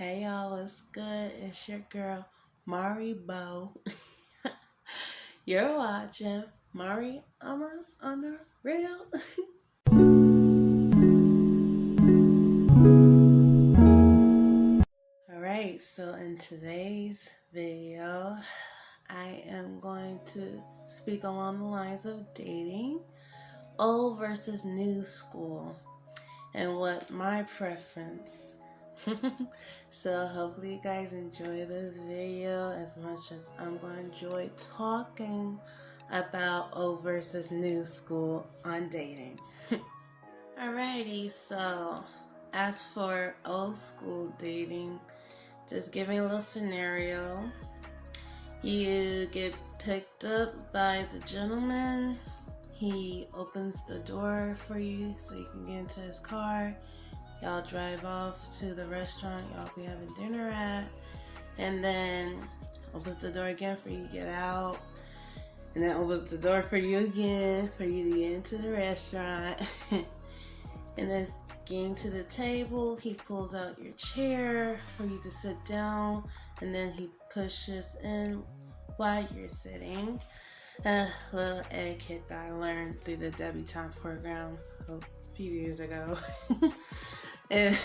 Hey y'all, what's good? It's your girl, Mari Bo. You're watching Mari on the Real. Alright, so in today's video, I am going to speak along the lines of dating, old versus new school, and what my preference. So hopefully you guys enjoy this video as much as I'm going to enjoy talking about old versus new school on dating. Alrighty, so as for old school dating, just giving a little scenario. You get picked up by the gentleman. He opens the door for you so you can get into his car. Y'all drive off to the restaurant y'all be having dinner at, and then opens the door again for you to get out, and then opens the door for you again for you to get into the restaurant. And then getting to the table, he pulls out your chair for you to sit down, and then he pushes in while you're sitting. A little etiquette that I learned through the debutante program a few years ago. And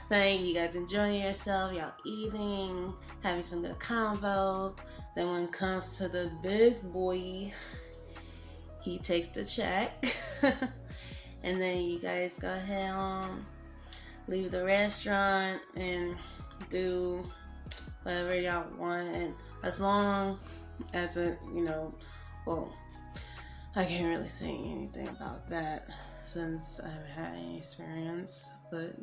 then you guys enjoying yourself, y'all eating, having some good convo. Then when it comes to the big boy, he takes the check. And then you guys go ahead leave the restaurant and do whatever y'all want. And as long as I can't really say anything about that since I haven't had any experience, but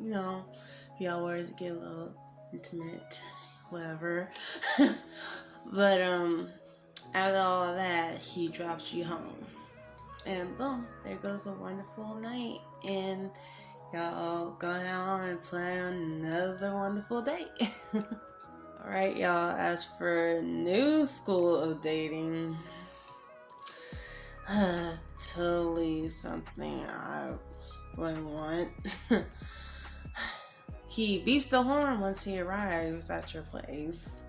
y'all were to get a little intimate, whatever. But after all that, he drops you home, and boom, there goes a wonderful night, and y'all go down and plan another wonderful day. Alright, y'all, as for new school of dating, totally something I wouldn't want. He beeps the horn once he arrives at your place.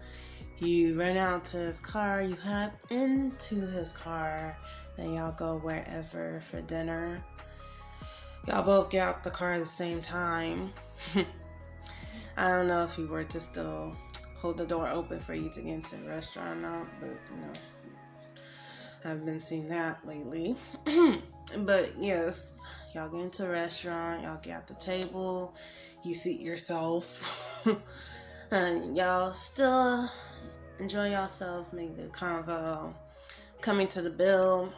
You run out to his car, you hop into his car, then y'all go wherever for dinner. Y'all both get out the car at the same time. I don't know if he were to still hold the door open for you to get into the restaurant or not, but I haven't been seeing that lately. But yes, y'all get into a restaurant, y'all get at the table, you seat yourself, and y'all still enjoy yourself, make good convo. Coming to the bill,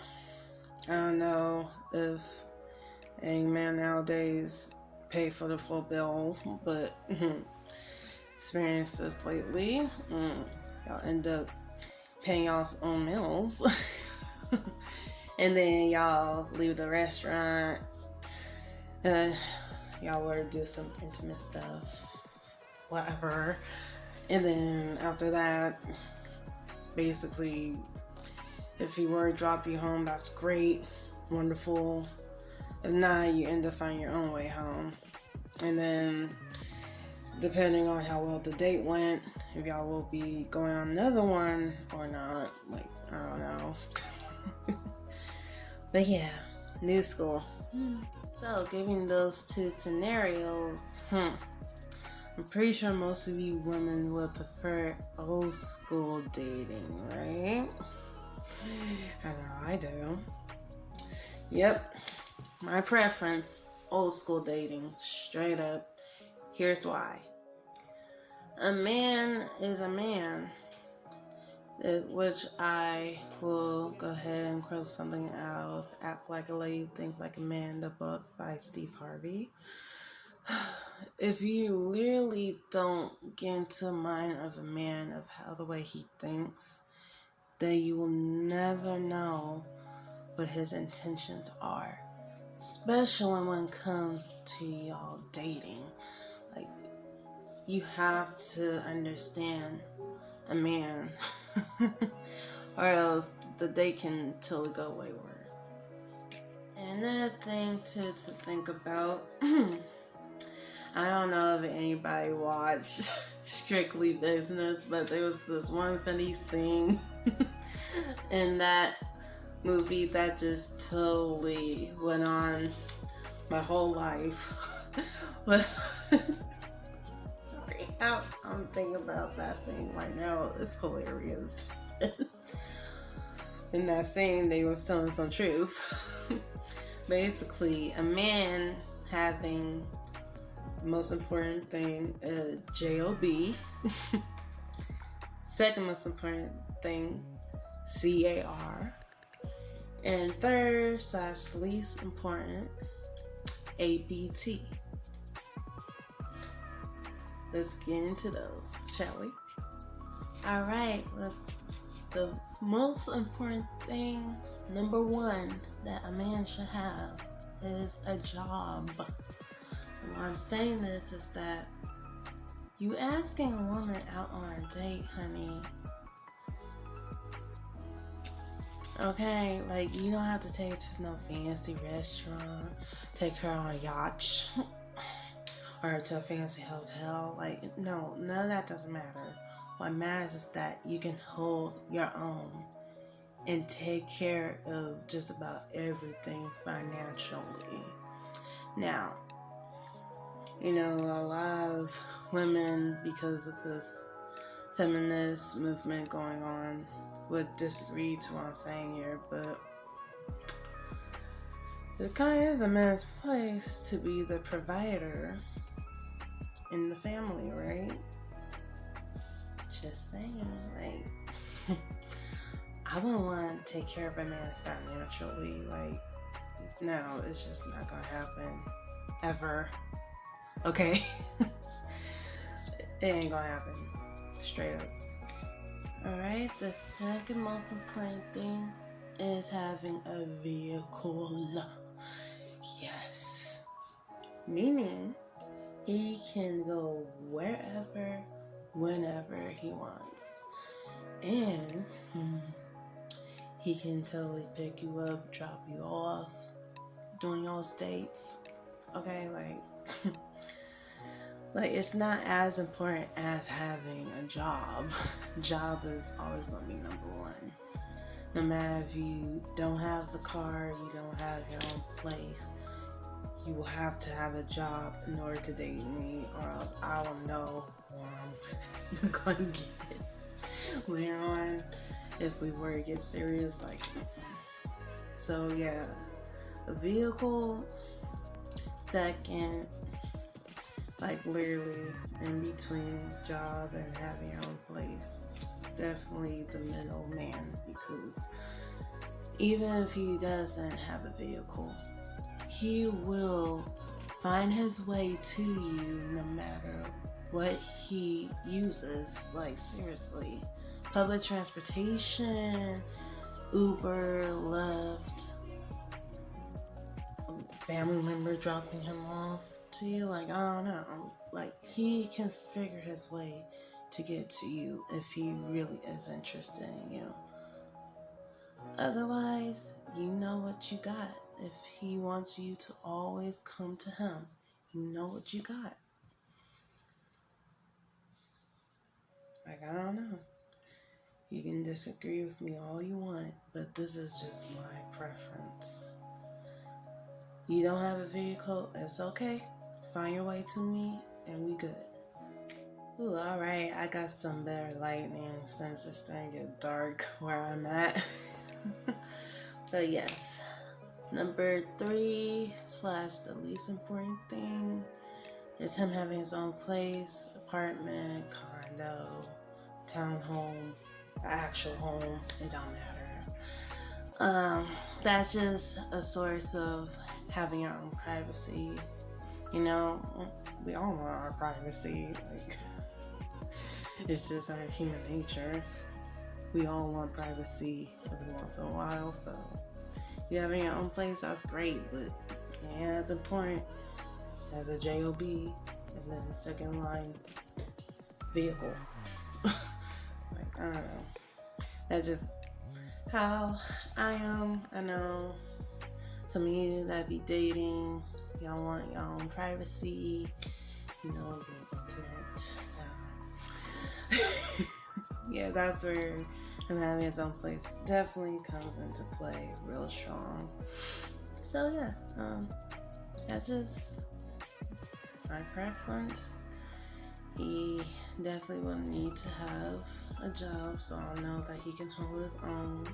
I don't know if any man nowadays pay for the full bill, but experienced this lately. Y'all end up paying y'all's own meals. And then y'all leave the restaurant. Y'all were to do some intimate stuff, whatever. And then after that, basically, if he were to drop you home, that's great, wonderful. If not, you end up finding your own way home. And then, depending on how well the date went, if y'all will be going on another one or not, I don't know. But yeah, new school. So, giving those two scenarios, I'm pretty sure most of you women would prefer old school dating, right? I know I do. Yep, my preference, old school dating, straight up. Here's why. A man is a man, which I will go ahead and quote something out of Act Like a Lady, Think Like a Man, the book by Steve Harvey. If you literally don't get into the mind of a man, of how the way he thinks, then you will never know what his intentions are, especially when it comes to y'all dating. Like, you have to understand a man or else the date can totally go wayward. And another thing to think about, I don't know if anybody watched Strictly Business, but there was this one funny scene in that movie that just totally went on my whole life. But sorry, I'm thinking about that scene right now. It's hilarious. In that scene, they was telling some truth. Basically, a man having the most important thing, JOB. Second most important thing, CAR. And third / least important, ABT. Let's get into those, shall we? Alright, well, the most important thing, number one, that a man should have is a job. And why I'm saying this is that you asking a woman out on a date, honey. Okay, like you don't have to take her to no fancy restaurant, take her on a yacht, or to a fancy hotel. Like, no, none of that doesn't matter. What matters is that you can hold your own and take care of just about everything financially. Now, you know, a lot of women, because of this feminist movement going on, would disagree to what I'm saying here, but it kind of is a man's place to be the provider in the family, right? Just saying, like, I wouldn't want to take care of a man financially. Like, no, it's just not gonna happen ever. Okay? It ain't gonna happen. Straight up. Alright, the second most important thing is having a vehicle. Yes. Meaning, he can go wherever, whenever he wants. And he can totally pick you up, drop you off, during your dates. Okay, like, like it's not as important as having a job. Job is always gonna be number one. No matter if you don't have the car, you don't have your own place, you will have to have a job in order to date me, or else I don't know what I'm going to get later on if we were to get serious. Like, so yeah, a vehicle. Second, like literally in between job and having your own place, definitely the middle man, because even if he doesn't have a vehicle, he will find his way to you no matter what he uses. Like, seriously, public transportation, Uber, Lyft, family member dropping him off to you, like, I don't know, like, he can figure his way to get to you if he really is interested in you. Otherwise, you know what you got. If he wants you to always come to him, you know what you got. Like, I don't know. You can disagree with me all you want, but this is just my preference. You don't have a vehicle, it's okay. Find your way to me, and we good. Ooh, alright, I got some better lighting since it's starting to get dark where I'm at. But yes, number 3 / the least important thing is him having his own place, apartment, condo, townhome, actual home, it don't matter. That's just a source of having your own privacy. You know, we all want our privacy. Like, it's just our human nature. We all want privacy every once in a while. So, you having your own place, that's great. But yeah, it's important as a JOB, and then the second line, vehicle. Like, I don't know. That's just how I am. I know some of you that be dating, y'all want your own privacy. the internet. Yeah, that's where him having his own place definitely comes into play real strong. So yeah, that's just my preference. He definitely will need to have a job, so I know that he can hold his own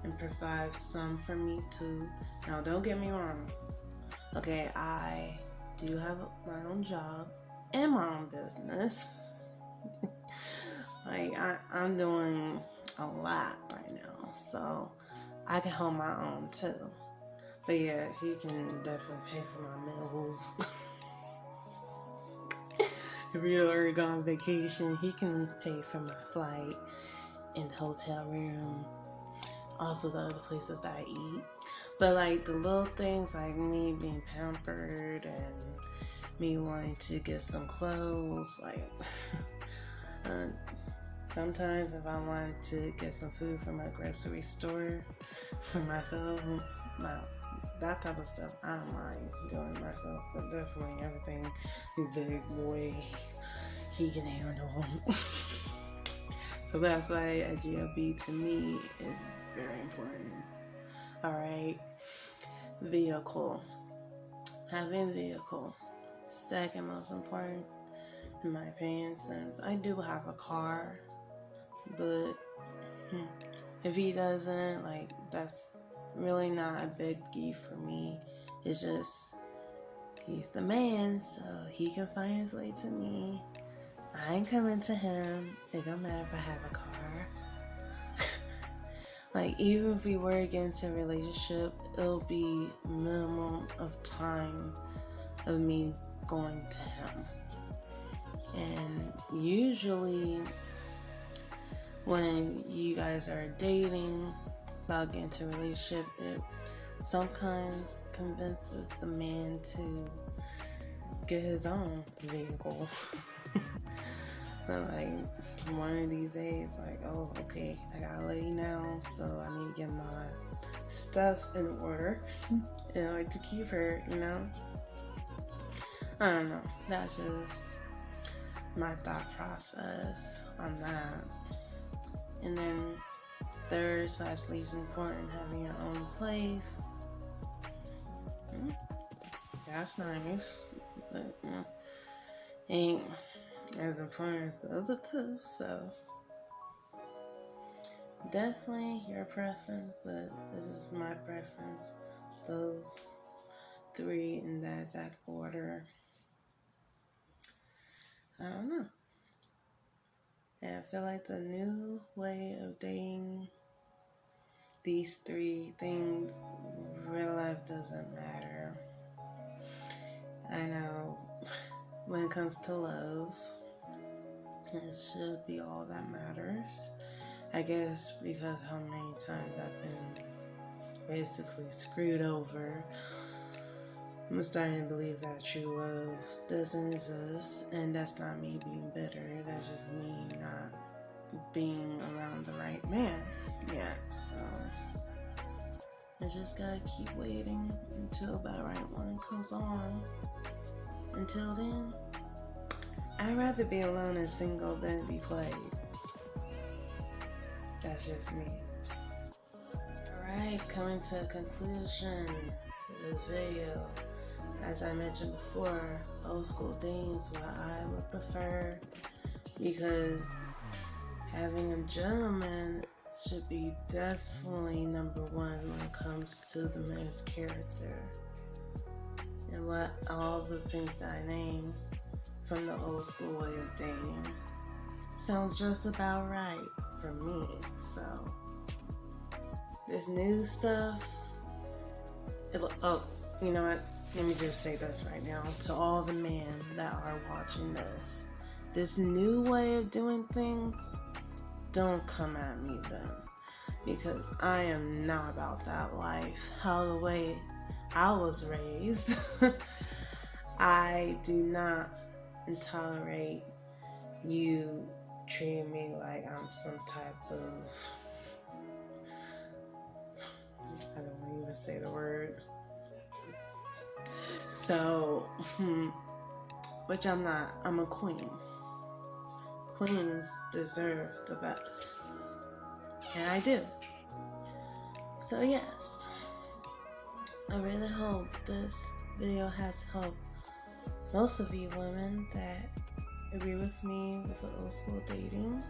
and provide some for me too. Now, don't get me wrong. Okay, I do have my own job and my own business. Like, I'm doing a lot right now, so I can hold my own too. But yeah, he can definitely pay for my meals. If we are going on vacation, he can pay for my flight and the hotel room. Also the other places that I eat. But like the little things like me being pampered and me wanting to get some clothes, like sometimes if I want to get some food from a grocery store for myself, that type of stuff I don't mind doing myself, but definitely everything big boy he can handle. So that's why a GLB to me is very important. Alright, vehicle. Having a vehicle. Second most important, in my opinion, since I do have a car, but if he doesn't, like, that's really not a biggie for me. It's just, he's the man, so he can find his way to me. I ain't coming to him. It don't matter if I have a car. Like, even if we were to get into a relationship, it'll be minimum of time of me going to him. And usually when you guys are dating about getting into a relationship, it sometimes convinces the man to get his own vehicle. But like one of these days, like, oh, okay, I gotta let you know, so I need to get my stuff in order in order to keep her, you know? I don't know. That's just my thought process on that. And then third / least important, having your own place. That's nice, but ain't as important as the other two, so definitely your preference, but this is my preference. Those three in that exact order. I don't know. And I feel like the new way of dating, these three things, real life doesn't matter. I know when it comes to love, it should be all that matters. I guess because how many times I've been basically screwed over, I'm starting to believe that true love doesn't exist, and that's not me being bitter, that's just me not being around the right man yet. So I just gotta keep waiting until that right one comes on. Until then, I'd rather be alone and single than be played. That's just me. Alright, coming to a conclusion to this video. As I mentioned before, old school dating is what I would prefer, because having a gentleman should be definitely number one when it comes to the man's character. And what all the things that I named from the old school way of dating sounds just about right for me. So this new stuff, you know what? Let me just say this right now to all the men that are watching this. This new way of doing things, don't come at me then, because I am not about that life. How the way I was raised, I do not tolerate you treating me like I'm some type of, I don't want to even say the word. So, which I'm not. I'm a queen. Queens deserve the best. And I do. So yes, I really hope this video has helped most of you women that agree with me with the old school dating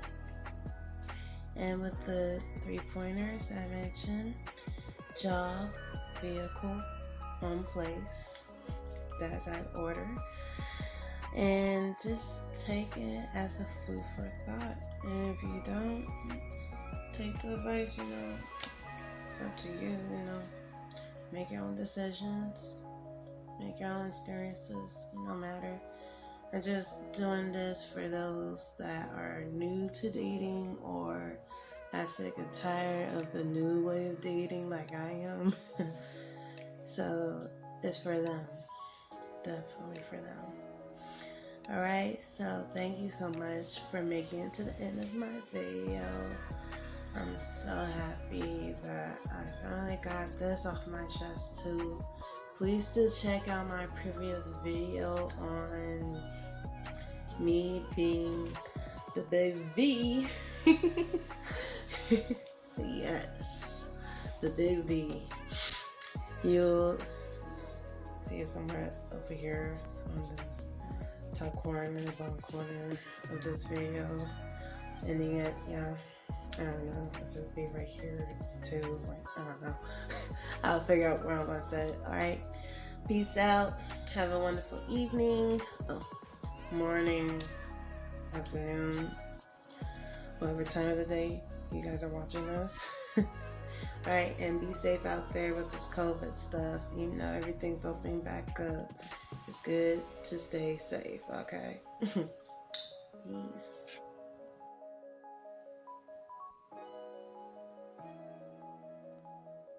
and with the 3 pointers I mentioned: job, vehicle, home place. That's out of order. And just take it as a food for thought. And if you don't take the advice, it's up to you, Make your own decisions. Make your own experiences. No matter. I'm just doing this for those that are new to dating or are sick and tired of the new way of dating like I am. So it's for them. Definitely for them. Alright, so thank you so much for making it to the end of my video. I'm so happy that I finally got this off my chest too. Please do check out my previous video on me being the baby. Yes, the big V. You'll see it somewhere over here on the top corner and the bottom corner of this video. Ending it, yeah. I don't know if it'll be right here too. I don't know. I'll figure out where I'm gonna set it. Alright. Peace out. Have a wonderful evening. Morning, afternoon, whatever time of the day you guys are watching this. Alright, and be safe out there with this COVID stuff. Everything's opening back up. It's good to stay safe, okay? Peace.